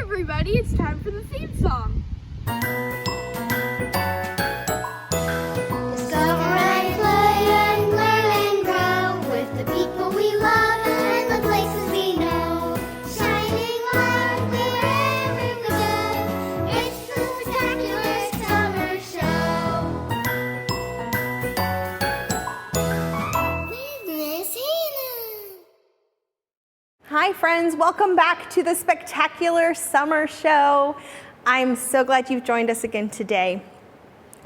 everybody, it's time for the theme song. Discover and play and learn and grow with the people we love and the places we know. Shining light wherever we go. It's the spectacular summer show. With Miss Hannah. Hi friends, welcome back to the Spectacular Summer Show. I'm so glad you've joined us again today.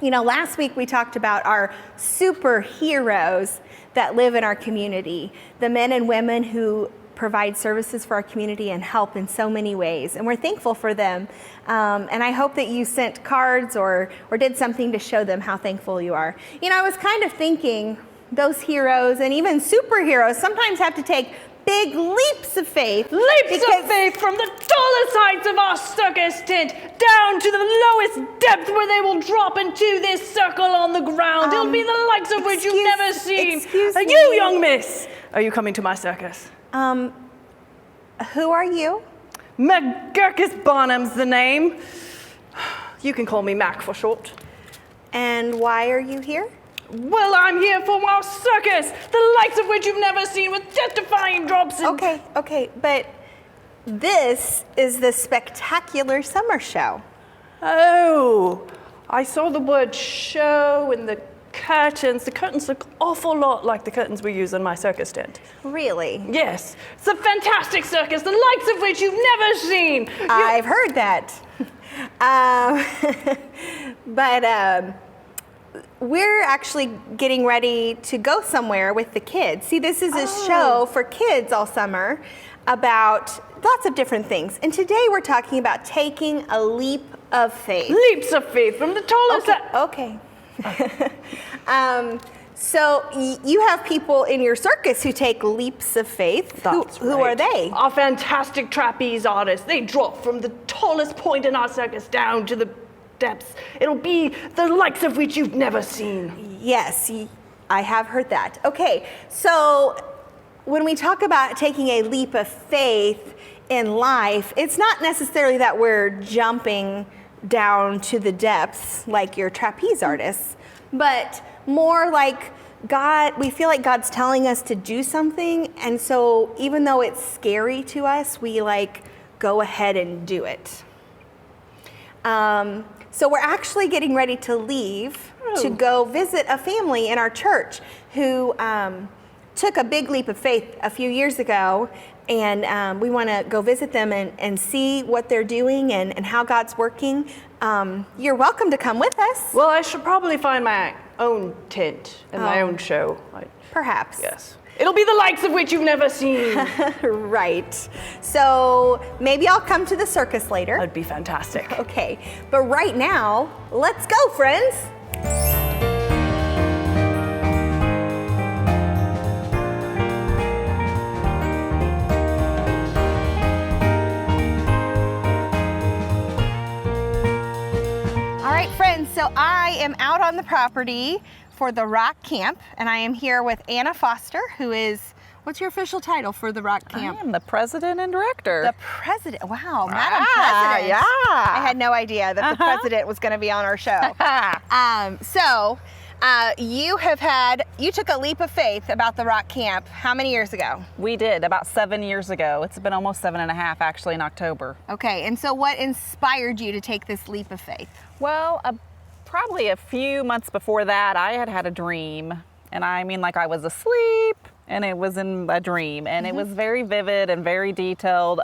You know, last week we talked about our superheroes that live in our community, the men and women who provide services for our community and help in so many ways, and we're thankful for them. And I hope that you sent cards or did something to show them how thankful you are. You know, I was kind of thinking those heroes and even superheroes sometimes have to take big leaps of faith. Leaps of faith from the tallest heights of our circus tent down to the lowest depth where they will drop into this circle on the ground. It'll be the likes of which you've never seen. Excuse me. You, young miss, are you coming to my circus? Who are you? McGurkus Bonham's the name. You can call me Mac for short. And why are you here? Well, I'm here for our circus, the likes of which you've never seen, with death-defying drops and... Okay, but this is the Spectacular Summer Show. Oh, I saw the word show in the curtains. The curtains look awful lot like the curtains we use in my circus tent. Really? Yes, it's a fantastic circus, the likes of which you've never seen. I've heard that. But we're actually getting ready to go somewhere with the kids. See, this is a show for kids all summer about lots of different things. And today we're talking about taking a leap of faith. Leaps of faith from the tallest... Okay. So you have people in your circus who take leaps of faith. Who are they? Our fantastic trapeze artists. They drop from the tallest point in our circus down to the depths. It'll be the likes of which you've never seen. Yes, I have heard that. Okay, so when we talk about taking a leap of faith in life, it's not necessarily that we're jumping down to the depths like your trapeze artists, but more like we feel like God's telling us to do something, and so even though it's scary to us, we go ahead and do it. So we're actually getting ready to leave to go visit a family in our church who took a big leap of faith a few years ago, and we want to go visit them and see what they're doing and how God's working. You're welcome to come with us. Well, I should probably find my own tent and my own show. Perhaps. Yes. It'll be the likes of which you've never seen. Right. So maybe I'll come to the circus later. That'd be fantastic. Okay. But right now, let's go, friends. All right, friends, so I am out on the property for the Rock Camp, and I am here with Anna Foster, who is, what's your official title for the Rock Camp? I am the president and director. The president. Wow, Madam President. Yeah. I had no idea that the president was going to be on our show. You took a leap of faith about the Rock Camp. How many years ago? We did, about 7 years ago. It's been almost 7.5 actually in October. Okay, and so what inspired you to take this leap of faith? Well, probably a few months before that, I had a dream. And I mean, I was asleep and it was in a dream, and it was very vivid and very detailed.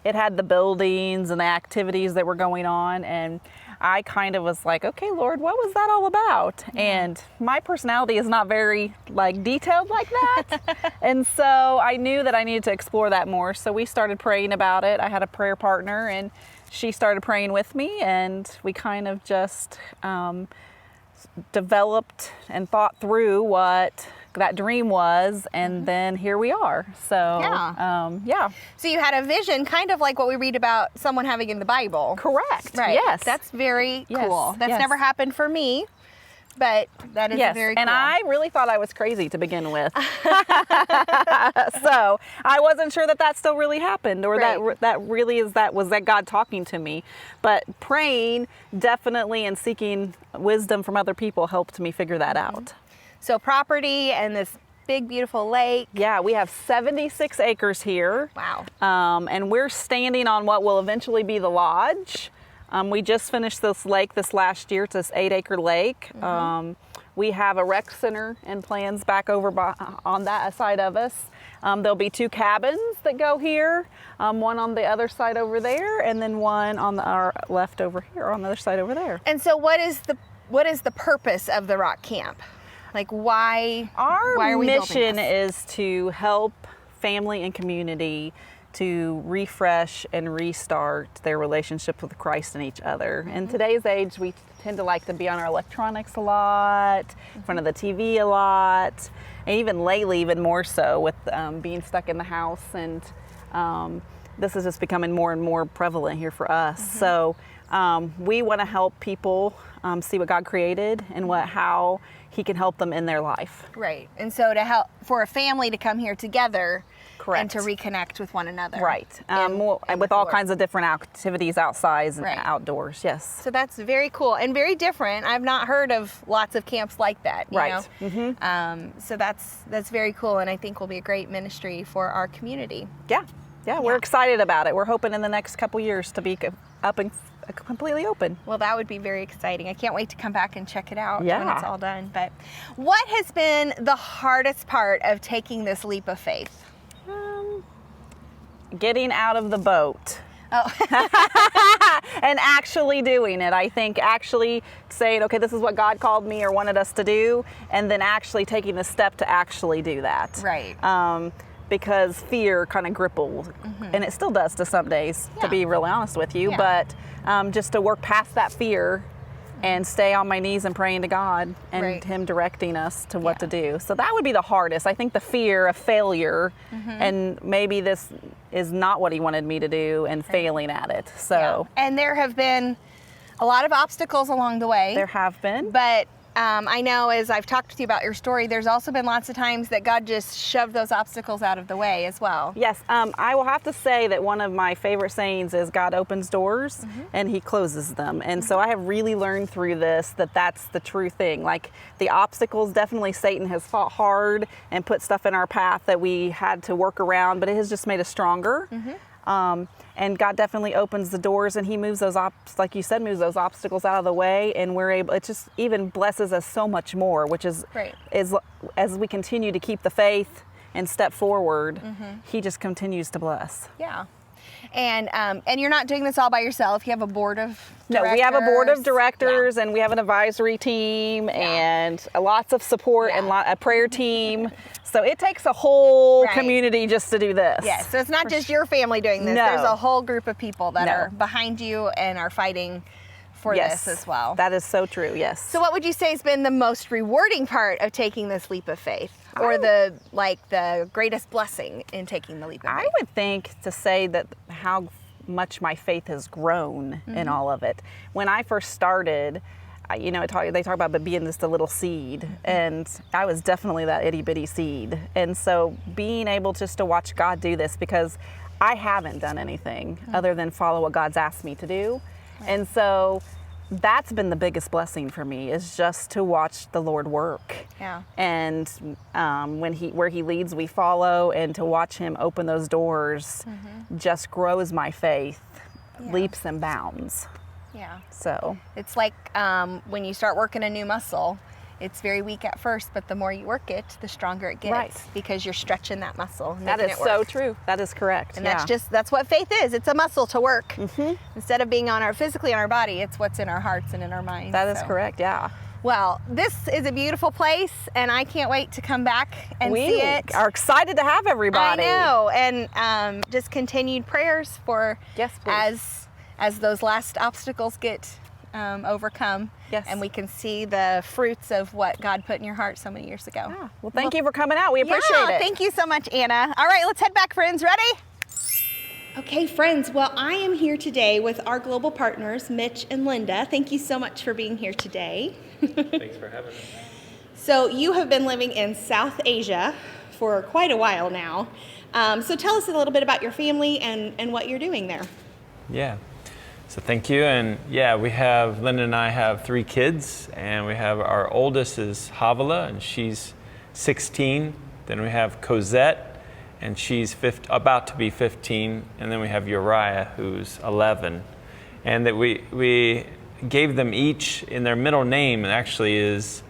It had the buildings and the activities that were going on, and I kind of was like, okay, Lord, what was that all about? Yeah. And my personality is not very detailed like that. And so I knew that I needed to explore that more. So we started praying about it. I had a prayer partner, and she started praying with me, and we kind of just developed and thought through what that dream was, and then here we are. So yeah. So you had a vision, kind of like what we read about someone having in the Bible. Correct. Right. Yes. That's very cool. That's yes. never happened for me. but that is Yes, very cool. and I really thought I was crazy to begin with. So I wasn't sure that still really happened, or Right. that really was that God talking to me. But praying definitely and seeking wisdom from other people helped me figure that out. So property and this big, beautiful lake. Yeah, we have 76 acres here. Wow. And we're standing on what will eventually be the lodge. We just finished this lake this last year. It's this 8-acre lake. We have a rec center and plans back over on that side of us. There'll be 2 cabins that go here, one on the other side over there, and then one on our left over here, on the other side over there. And so what is the purpose of the rock camp? Like why Our are we building mission this? is to help family and community to refresh and restart their relationship with Christ and each other. In today's age, we tend to like to be on our electronics a lot, in front of the TV a lot, and even lately, even more so with being stuck in the house. And this is just becoming more and more prevalent here for us. So we want to help people see what God created and how He can help them in their life. Right. And so to help for a family to come here together Correct. and to reconnect with one another. Right. And With the all Lord. kinds of different activities outside and Right. outdoors. Yes. So that's very cool and very different. I've not heard of lots of camps like that. You Right. know? So that's very cool, and I think will be a great ministry for our community. Yeah. Yeah. We're excited about it. We're hoping in the next couple years to be up and completely open. Well, that would be very exciting. I can't wait to come back and check it out when Yeah. it's all done. But what has been the hardest part of taking this leap of faith? Getting out of the boat. Oh. And actually doing it. I think actually saying, okay, this is what God called me or wanted us to do, and then actually taking the step to actually do that. Right. Because fear kind of gripples, and it still does to some days, Yeah. to be really honest with you. Yeah. But just to work past that fear and stay on my knees and praying to God and Right. Him directing us to what Yeah. to do. So that would be the hardest. I think the fear of failure and maybe this is not what He wanted me to do and failing at it. So Yeah. And there have been a lot of obstacles along the way. there have been. But I know as I've talked to you about your story, there's also been lots of times that God just shoved those obstacles out of the way as well. Yes, I will have to say that one of my favorite sayings is God opens doors and He closes them. And so I have really learned through this that that's the true thing. Like the obstacles, definitely Satan has fought hard and put stuff in our path that we had to work around, but it has just made us stronger. And God definitely opens the doors, and He moves those, like you said, moves those obstacles out of the way, and we're able. It just even blesses us so much more, which is Right. as we continue to keep the faith and step forward, He just continues to bless. Yeah. And you're not doing this all by yourself. You have a board of No, directors. we have a board of Yeah. directors, and we have an advisory team, and lots of support, and Yeah. a prayer team. So it takes a whole Right. community just to do this. Yes, so it's not just your family doing this. No. There's a whole group of people that No. are behind you and are fighting for Yes, this as well. That is so true. Yes. So what would you say has been the most rewarding part of taking this leap of faith? Or the greatest blessing in taking the leap of I faith? would think to say that how much my faith has grown in all of it. When I first started, they talk about being just a little seed, and I was definitely that itty bitty seed. And so being able just to watch God do this, because I haven't done anything other than follow what God's asked me to do. And so that's been the biggest blessing for me, is just to watch the Lord work. Yeah. And where He leads, we follow, and to watch Him open those doors just grows my faith, leaps and bounds. Yeah. So It's like when you start working a new muscle, it's very weak at first, but the more you work it, the stronger it gets. Right. Because you're stretching that muscle. that making is it so work. true. That is correct. And Yeah. that's what faith is. It's a muscle to work. Instead of being physically on our body, it's what's in our hearts and in our minds. That is So. correct. Yeah. Well, this is a beautiful place, and I can't wait to come back and We see it. are excited to have everybody. I know, and just continued prayers for Yes, please. as those last obstacles get overcome. Yes. And we can see the fruits of what God put in your heart so many years ago. Yeah. Well, thank you for coming out. We appreciate it. Thank you so much, Anna. All right, let's head back, friends. Ready? Okay, friends, well, I am here today with our global partners, Mitch and Linda. Thank you so much for being here today. Thanks for having us. So you have been living in South Asia for quite a while now. So tell us a little bit about your family and what you're doing there. Yeah. So thank you. And yeah, Linda and I have 3 kids, and we have our oldest is Havala, and she's 16. Then we have Cosette, and she's about to be 15. And then we have Uriah, who's 11. And that we gave them each in their middle name, and actually is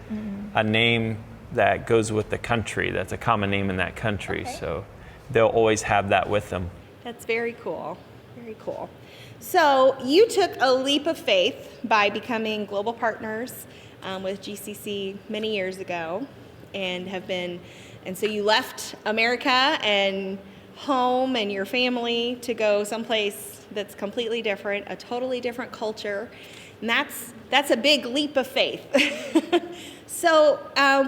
a name that goes with the country. That's a common name in that country. Okay. So they'll always have that with them. That's very cool. Very cool. So you took a leap of faith by becoming global partners with GCC many years ago, and so you left America and home and your family to go someplace that's completely different, a totally different culture, and that's a big leap of faith. So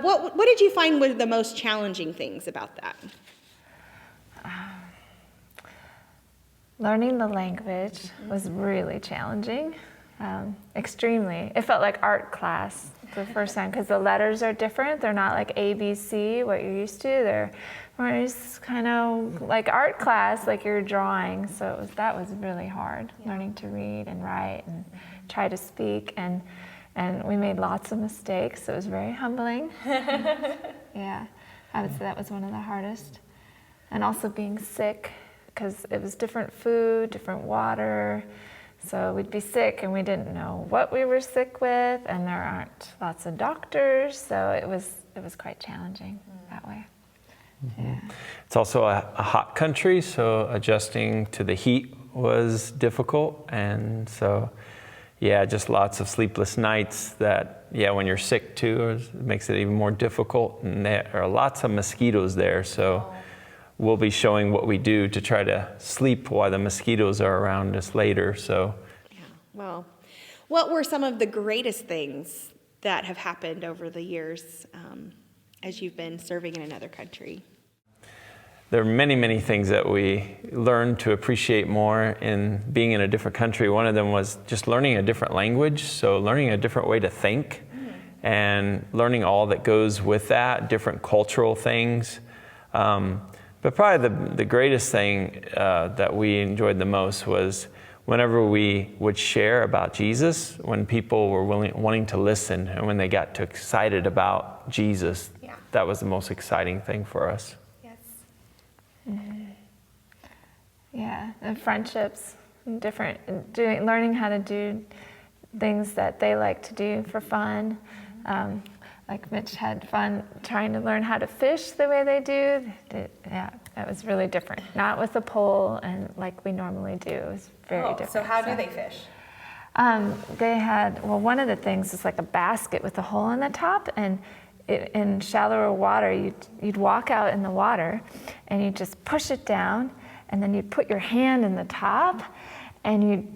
what did you find were the most challenging things about that? Learning the language was really challenging, extremely. It felt like art class the first time because the letters are different. They're not like A, B, C, what you're used to. They're more just kind of like art class, like you're drawing. So that was really hard, learning to read and write and try to speak. And we made lots of mistakes, so it was very humbling. Yeah, I would say that was one of the hardest. And also being sick, because it was different food, different water. So we'd be sick and we didn't know what we were sick with, and there aren't lots of doctors, so it was quite challenging that way. Yeah. It's also a hot country, so adjusting to the heat was difficult, and so yeah, just lots of sleepless nights that, when you're sick too, it makes it even more difficult, and there are lots of mosquitoes there, so we'll be showing what we do to try to sleep while the mosquitoes are around us later. So, yeah. Well, what were some of the greatest things that have happened over the years as you've been serving in another country? There are many, many things that we learned to appreciate more in being in a different country. One of them was just learning a different language, so learning a different way to think and learning all that goes with that, different cultural things. But probably the greatest thing that we enjoyed the most was whenever we would share about Jesus, when people were wanting to listen and when they got too excited about Jesus, that was the most exciting thing for us. Yes. Mm-hmm. Yeah, and friendships, learning how to do things that they like to do for fun. Like Mitch had fun trying to learn how to fish the way they do. Yeah, that was really different. Not with a pole and like we normally do. It was very different. So how do they fish? They had, one of the things is like a basket with a hole in the top, and in shallower water, you'd walk out in the water and you'd just push it down, and then you'd put your hand in the top and you'd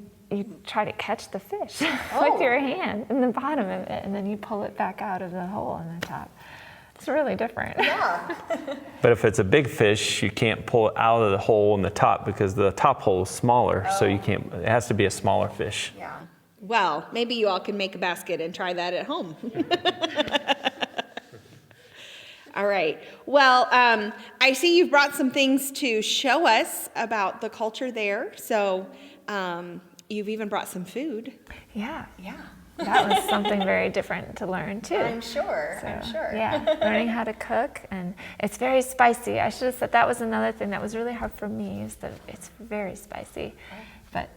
try to catch the fish with your hand in the bottom of it, and then you pull it back out of the hole in the top. It's really different. Yeah. But if it's a big fish, you can't pull it out of the hole in the top because the top hole is smaller, so you can't. It has to be a smaller fish. Yeah. Well, maybe you all can make a basket and try that at home. All right. Well, I see you've brought some things to show us about the culture there. So you've even brought some food. Yeah. Yeah. That was something very different to learn too. I'm sure. Yeah, learning how to cook, and it's very spicy. I should have said that was another thing that was really hard for me, is that it's very spicy, but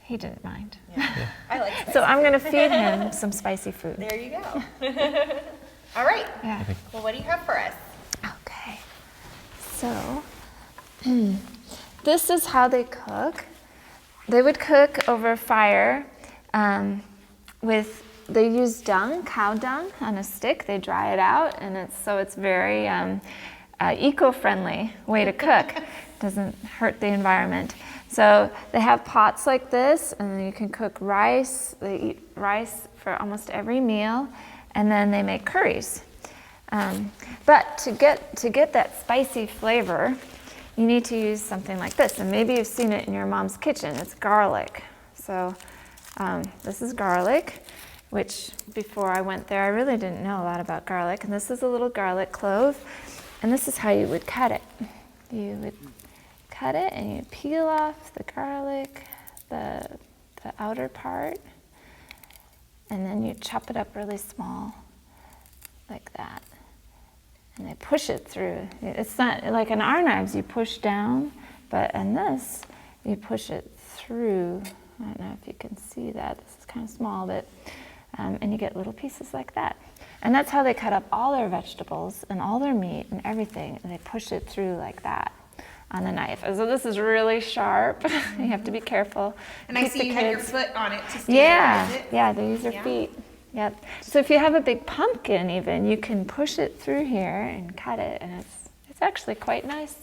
he didn't mind. Yeah. I like spicy. So I'm going to feed him some spicy food. There you go. All right. Yeah. Well, what do you have for us? Okay. So this is how they cook. They would cook over fire. They use dung, cow dung, on a stick. They dry it out, and it's very eco-friendly way to cook. Doesn't hurt the environment. So they have pots like this, and you can cook rice. They eat rice for almost every meal, and then they make curries. But to get that spicy flavor, you need to use something like this. And maybe you've seen it in your mom's kitchen. It's garlic. So this is garlic, which before I went there, I really didn't know a lot about garlic. And this is a little garlic clove. And this is how you would cut it. You would cut it and you peel off the garlic, the outer part, and then you chop it up really small, like that. And they push it through. It's not like in our knives, you push down, but in this, you push it through. I don't know if you can see that. This is kind of small, but, and you get little pieces like that. And that's how they cut up all their vegetables and all their meat and everything. And they push it through like that on a knife. And so this is really sharp. You have to be careful. And I Keep see the you had your kids- foot on it to stabilize it. Yeah, they use their feet. Yep. So if you have a big pumpkin even, you can push it through here and cut it, and it's actually quite nice.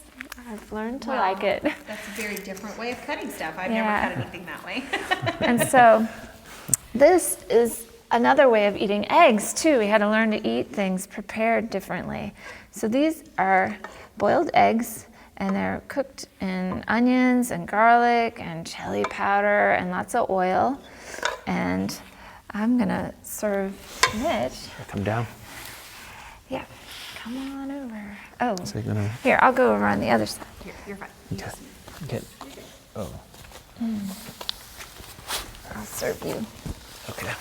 I've learned to like it. That's a very different way of cutting stuff. I've Yeah. never cut anything that way. And so this is another way of eating eggs too. We had to learn to eat things prepared differently. So these are boiled eggs, and they're cooked in onions and garlic and chili powder and lots of oil. And I'm gonna serve Mitch. Come down. Yeah, come on over. Oh, So you're gonna. here, I'll go over on the other side. Here, you're fine. Okay. Okay. Oh. I'll serve you Okay.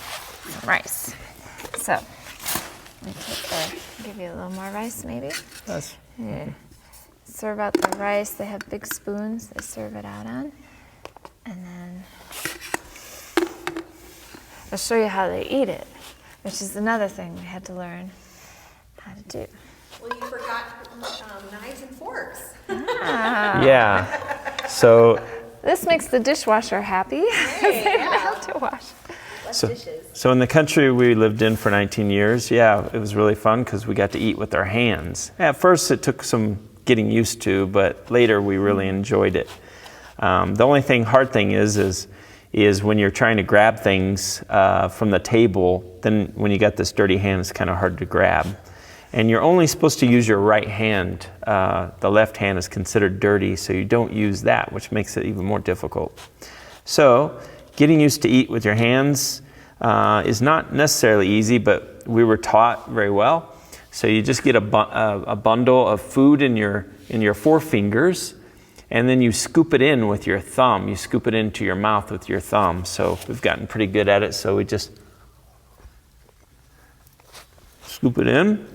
some rice. So, let me give you a little more rice maybe. That's. Yeah. Serve out the rice. They have big spoons they serve it out on. And then I'll show you how they eat it, which is another thing we had to learn how to do. Well, you forgot knives and forks. Yeah. So. This makes the dishwasher happy. They don't have to wash. So in the country we lived in for 19 years, yeah, it was really fun because we got to eat with our hands. At first it took some getting used to, but later we really enjoyed it. The only hard thing is when you're trying to grab things from the table, then when you got this dirty hand, it's kind of hard to grab. And you're only supposed to use your right hand. The left hand is considered dirty, so you don't use that, which makes it even more difficult. So getting used to eat with your hands is not necessarily easy, but we were taught very well. So you just get a bundle of food in your forefingers, and then you scoop it in with your thumb. You scoop it into your mouth with your thumb. So we've gotten pretty good at it, so we just scoop it in.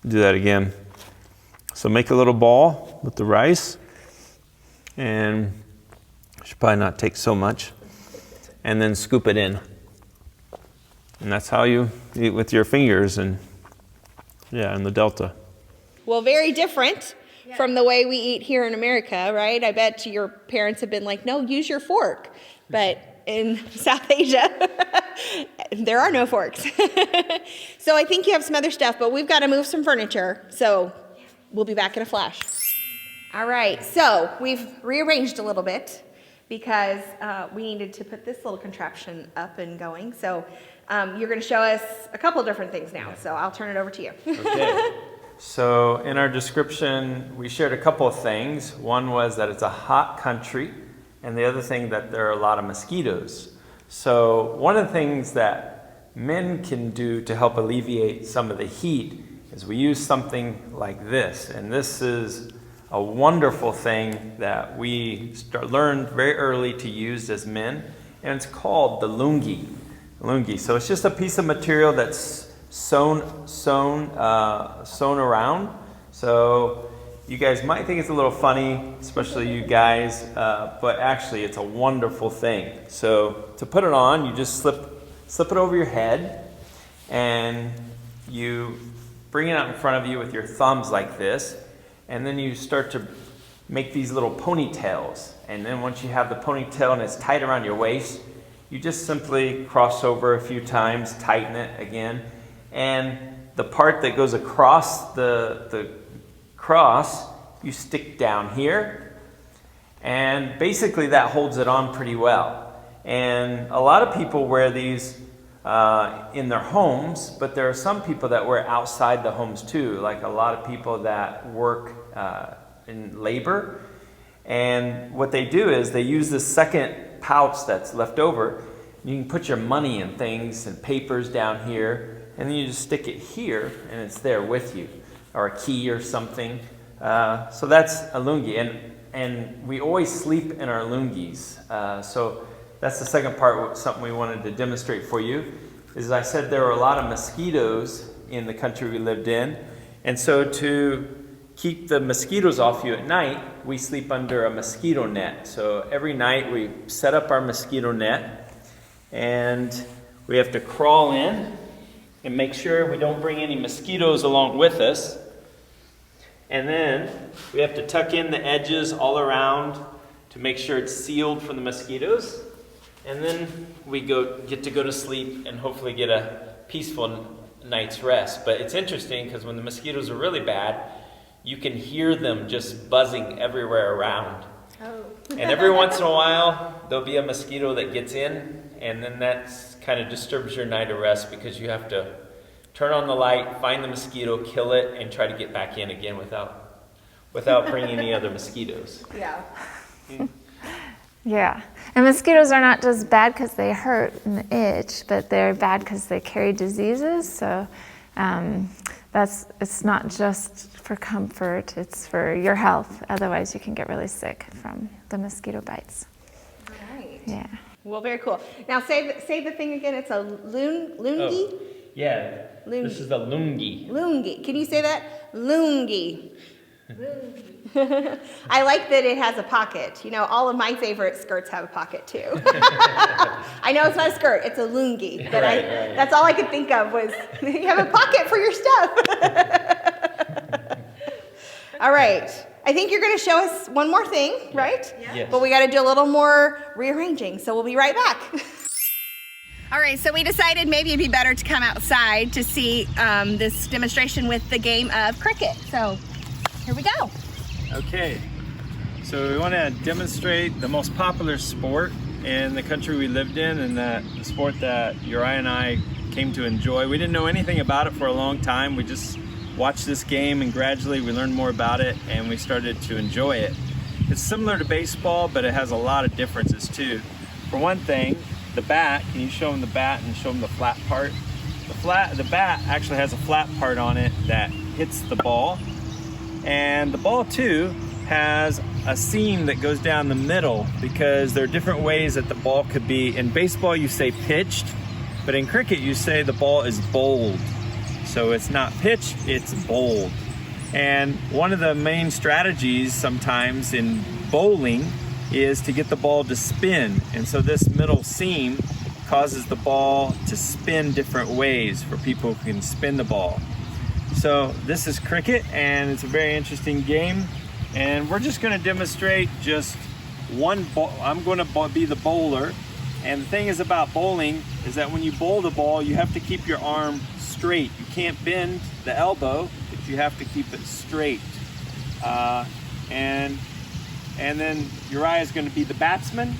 Do that again. So make a little ball with the rice, and should probably not take so much, and then scoop it in. And that's how you eat with your fingers, and in the Delta. Well, very different from the way we eat here in America, right? I bet your parents have been like, no, use your fork. But in South Asia, there are no forks. So I think you have some other stuff, but we've got to move some furniture. So we'll be back in a flash. All right, so we've rearranged a little bit because we needed to put this little contraption up and going. So you're going to show us a couple of different things now. So I'll turn it over to you. Okay. So in our description, we shared a couple of things. One was that it's a hot country, and the other thing that there are a lot of mosquitoes. So one of the things that men can do to help alleviate some of the heat is we use something like this. And this is a wonderful thing that we learned very early to use as men, and it's called the lungi. Lungi. So it's just a piece of material that's sewn around. So you guys might think it's a little funny, especially you guys, but actually it's a wonderful thing. So to put it on, you just slip it over your head, and you bring it out in front of you with your thumbs like this, and then you start to make these little ponytails. And then once you have the ponytail and it's tight around your waist, you just simply cross over a few times, tighten it again, and the part that goes across the cross, you stick down here, and basically that holds it on pretty well. And a lot of people wear these in their homes, but there are some people that wear outside the homes too, like a lot of people that work in labor. And what they do is they use this second pouch that's left over. You can put your money and things and papers down here, and then you just stick it here, and it's there with you, or a key or something. So that's a lungi, and we always sleep in our lungis. So that's the second part, something we wanted to demonstrate for you. As I said, there were a lot of mosquitoes in the country we lived in, and so to keep the mosquitoes off you at night, we sleep under a mosquito net. So every night we set up our mosquito net, and we have to crawl in and make sure we don't bring any mosquitoes along with us. And then we have to tuck in the edges all around to make sure it's sealed from the mosquitoes. And then we get to go to sleep and hopefully get a peaceful night's rest. But it's interesting because when the mosquitoes are really bad, you can hear them just buzzing everywhere around. Oh. And every once in a while, there'll be a mosquito that gets in, and then that kind of disturbs your night of rest because you have to turn on the light, find the mosquito, kill it, and try to get back in again without bringing any other mosquitoes. Yeah. Yeah, and mosquitoes are not just bad because they hurt and itch, but they're bad because they carry diseases. So it's not just for comfort, it's for your health. Otherwise, you can get really sick from the mosquito bites. Right. Yeah. Well, very cool. Now say the thing again. It's a lungi? Oh, yeah. Lungi. This is the lungi. Lungi. Can you say that? Lungi. I like that it has a pocket. You know, all of my favorite skirts have a pocket too. I know it's not a skirt, it's a lungi. But right. That's all I could think of was you have a pocket for your stuff. All right. I think you're going to show us one more thing, right? Yes. But we got to do a little more rearranging, so we'll be right back. All right, so we decided maybe it'd be better to come outside to see this demonstration with the game of cricket. So here we go. Okay, so we want to demonstrate the most popular sport in the country we lived in, and the sport that Uriah and I came to enjoy. We didn't know anything about it for a long time. We just watched this game, and gradually we learned more about it, and we started to enjoy it. It's similar to baseball, but it has a lot of differences too. For one thing, the bat, can you show them the bat and show them the flat part? The bat actually has a flat part on it that hits the ball. And the ball too has a seam that goes down the middle because there are different ways that the ball could be. In baseball you say pitched, but in cricket you say the ball is bowled. So it's not pitched, it's bowled. And one of the main strategies sometimes in bowling is to get the ball to spin. And so this middle seam causes the ball to spin different ways for people who can spin the ball. So this is cricket, and it's a very interesting game. And we're just going to demonstrate just one ball. I'm going to be the bowler. And the thing is about bowling is that when you bowl the ball, you have to keep your arm straight. You can't bend the elbow, but you have to keep it straight. And then Uriah is going to be the batsman.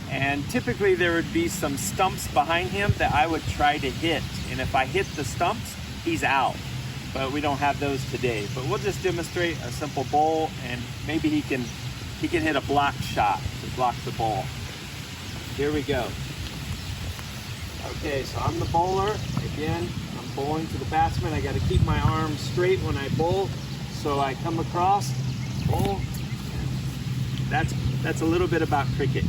And typically there would be some stumps behind him that I would try to hit. And if I hit the stumps, he's out. But we don't have those today. But we'll just demonstrate a simple bowl, and maybe he can hit a block shot to block the ball. Here we go. Okay, so I'm the bowler. Again, I'm bowling to the batsman. I got to keep my arm straight when I bowl. So I come across, bowl. That's a little bit about cricket.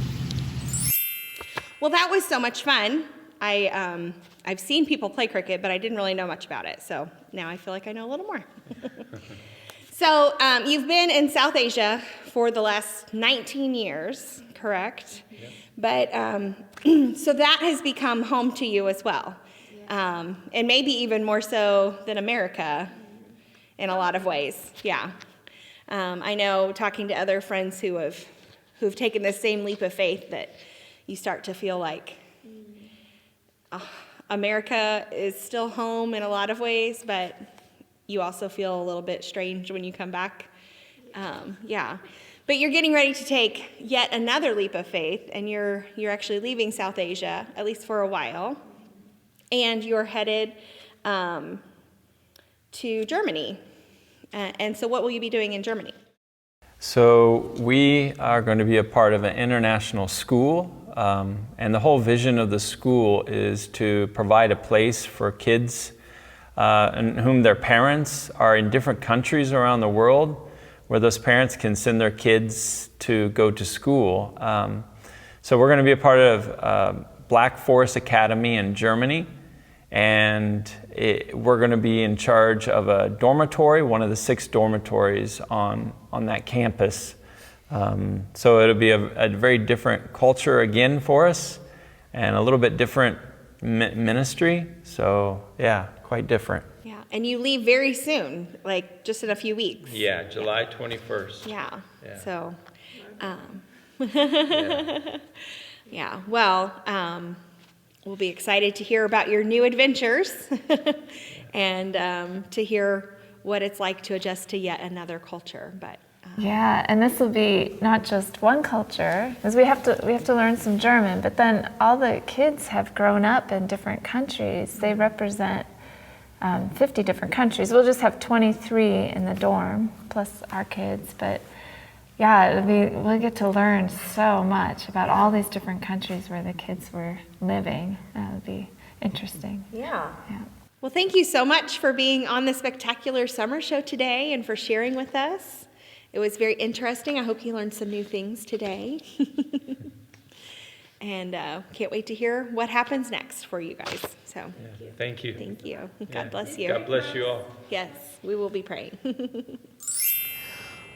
Well, that was so much fun. I've seen people play cricket, but I didn't really know much about it. So now I feel like I know a little more. So you've been in South Asia for the last 19 years, correct? Yeah. But so that has become home to you as well. Yeah. And maybe even more so than America in a lot of ways. Yeah. I know talking to other friends who've taken this same leap of faith that you start to feel like America is still home in a lot of ways, but you also feel a little bit strange when you come back. Yeah. But you're getting ready to take yet another leap of faith, and you're actually leaving South Asia, at least for a while. and you're headed to Germany. And so what will you be doing in Germany? So we are going to be a part of an international school, and the whole vision of the school is to provide a place for kids and whom their parents are in different countries around the world, where those parents can send their kids to go to school. So we're going to be a part of Black Forest Academy in Germany, and we're going to be in charge of a dormitory, one of the 6 dormitories on that campus. So it'll be a very different culture again for us, and a little bit different ministry. So yeah, quite different. Yeah, and you leave very soon, like just in a few weeks. Yeah, July 21st. Yeah. Yeah. So, Yeah. yeah. Well, we'll be excited to hear about your new adventures and to hear what it's like to adjust to yet another culture. But Yeah, and this will be not just one culture, because we have to learn some German, but then all the kids have grown up in different countries. They represent 50 different countries. We'll just have 23 in the dorm, plus our kids, but yeah, we'll get to learn so much about all these different countries where the kids were living. It'll be interesting. yeah. Yeah. Well, thank you so much for being on the Spectacular Summer Show today and for sharing with us. It was very interesting. I hope you learned some new things today. And can't wait to hear what happens next for you guys. So Thank you. thank you. Yeah. God bless you. God bless you all. Yes, we will be praying.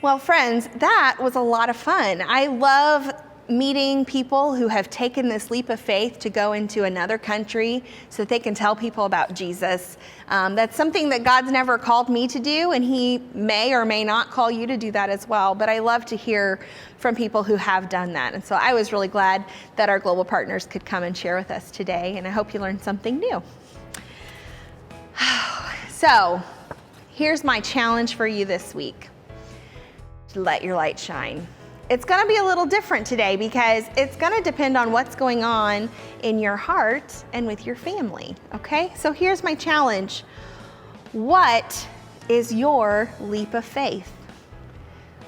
Well, friends, that was a lot of fun. I love meeting people who have taken this leap of faith to go into another country so that they can tell people about Jesus. That's something that God's never called me to do, and He may or may not call you to do that as well. But I love to hear from people who have done that. And so I was really glad that our global partners could come and share with us today, and I hope you learned something new. So here's my challenge for you this week. Let your light shine. It's going to be a little different today because it's going to depend on what's going on in your heart and with your family, okay? So here's my challenge. What is your leap of faith?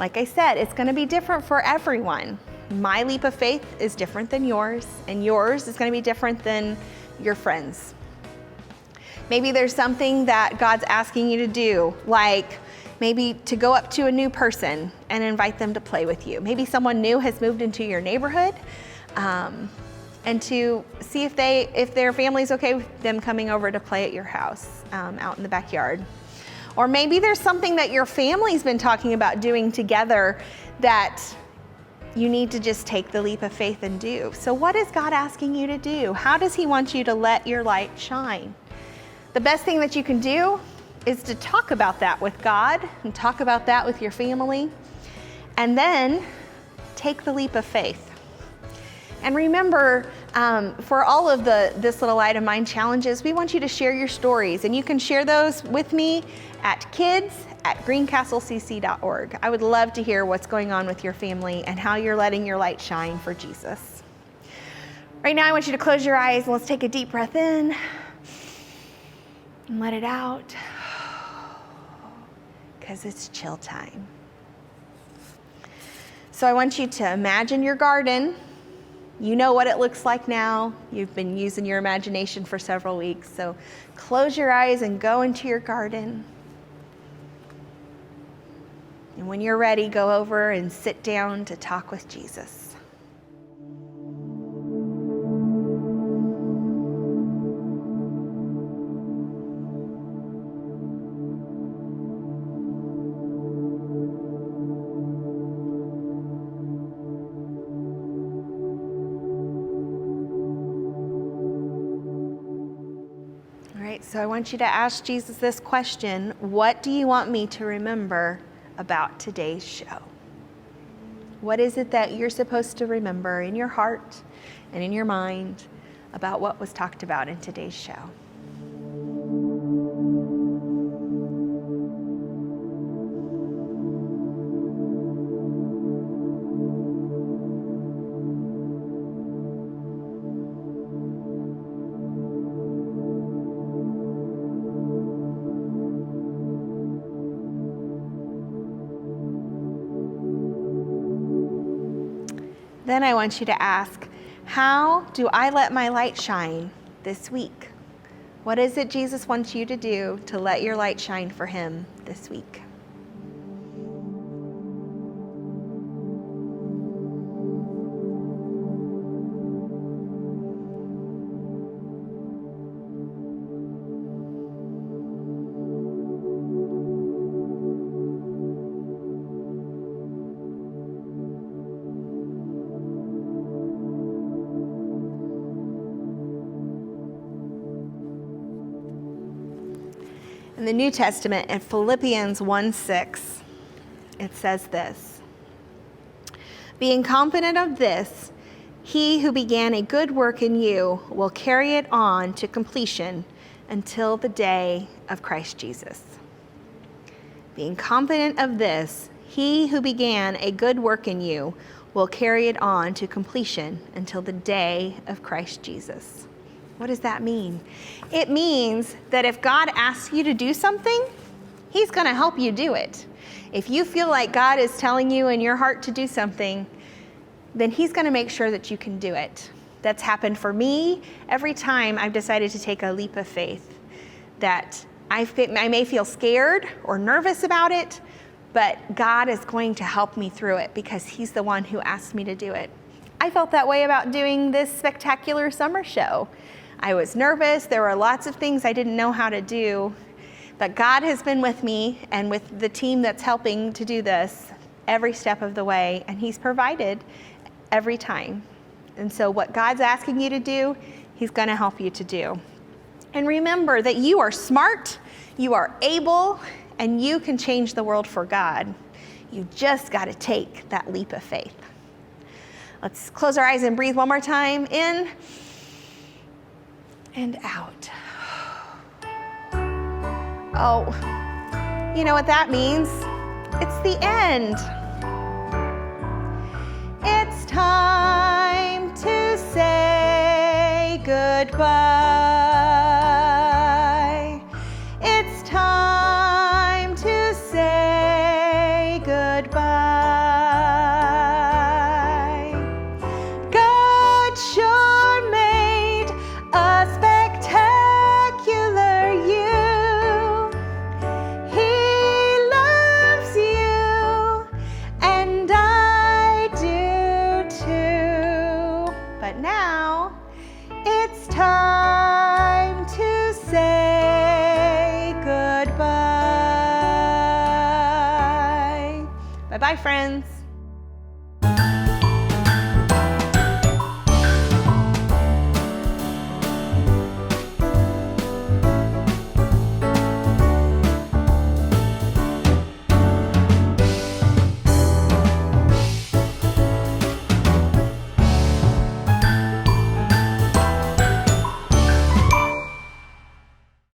Like I said, it's going to be different for everyone. My leap of faith is different than yours, and yours is going to be different than your friends. Maybe there's something that God's asking you to do, like maybe to go up to a new person and invite them to play with you. Maybe someone new has moved into your neighborhood, and to see if their family's okay with them coming over to play at your house out in the backyard. Or maybe there's something that your family's been talking about doing together that you need to just take the leap of faith and do. So what is God asking you to do? How does He want you to let your light shine? The best thing that you can do is to talk about that with God and talk about that with your family, and then take the leap of faith. And remember, for all of This Little Light of Mine challenges, we want you to share your stories, and you can share those with me at kids@greencastlecc.org. I would love to hear what's going on with your family and how you're letting your light shine for Jesus. Right now, I want you to close your eyes and let's take a deep breath in and let it out, because it's chill time. So I want you to imagine your garden. You know what it looks like now. You've been using your imagination for several weeks. So close your eyes and go into your garden. And when you're ready, go over and sit down to talk with Jesus. So I want you to ask Jesus this question: what do you want me to remember about today's show? What is it that you're supposed to remember in your heart and in your mind about what was talked about in today's show? Then I want you to ask, how do I let my light shine this week? What is it Jesus wants you to do to let your light shine for him this week? In the New Testament, in Philippians 1:6, it says this: being confident of this, he who began a good work in you will carry it on to completion until the day of Christ Jesus. Being confident of this, he who began a good work in you will carry it on to completion until the day of Christ Jesus. What does that mean? It means that if God asks you to do something, he's going to help you do it. If you feel like God is telling you in your heart to do something, then he's going to make sure that you can do it. That's happened for me every time I've decided to take a leap of faith. That I may feel scared or nervous about it, but God is going to help me through it because he's the one who asked me to do it. I felt that way about doing this spectacular summer show. I was nervous. There were lots of things I didn't know how to do, but God has been with me and with the team that's helping to do this every step of the way, and he's provided every time. And so what God's asking you to do, he's going to help you to do. And remember that you are smart, you are able, and you can change the world for God. You just got to take that leap of faith. Let's close our eyes and breathe one more time. In and out. Oh, you know what that means? It's the end. It's time to say goodbye. It's time to say goodbye. God sure made a spectacular you. He loves you, and I do too. But now it's time to say goodbye. Bye-bye, friends.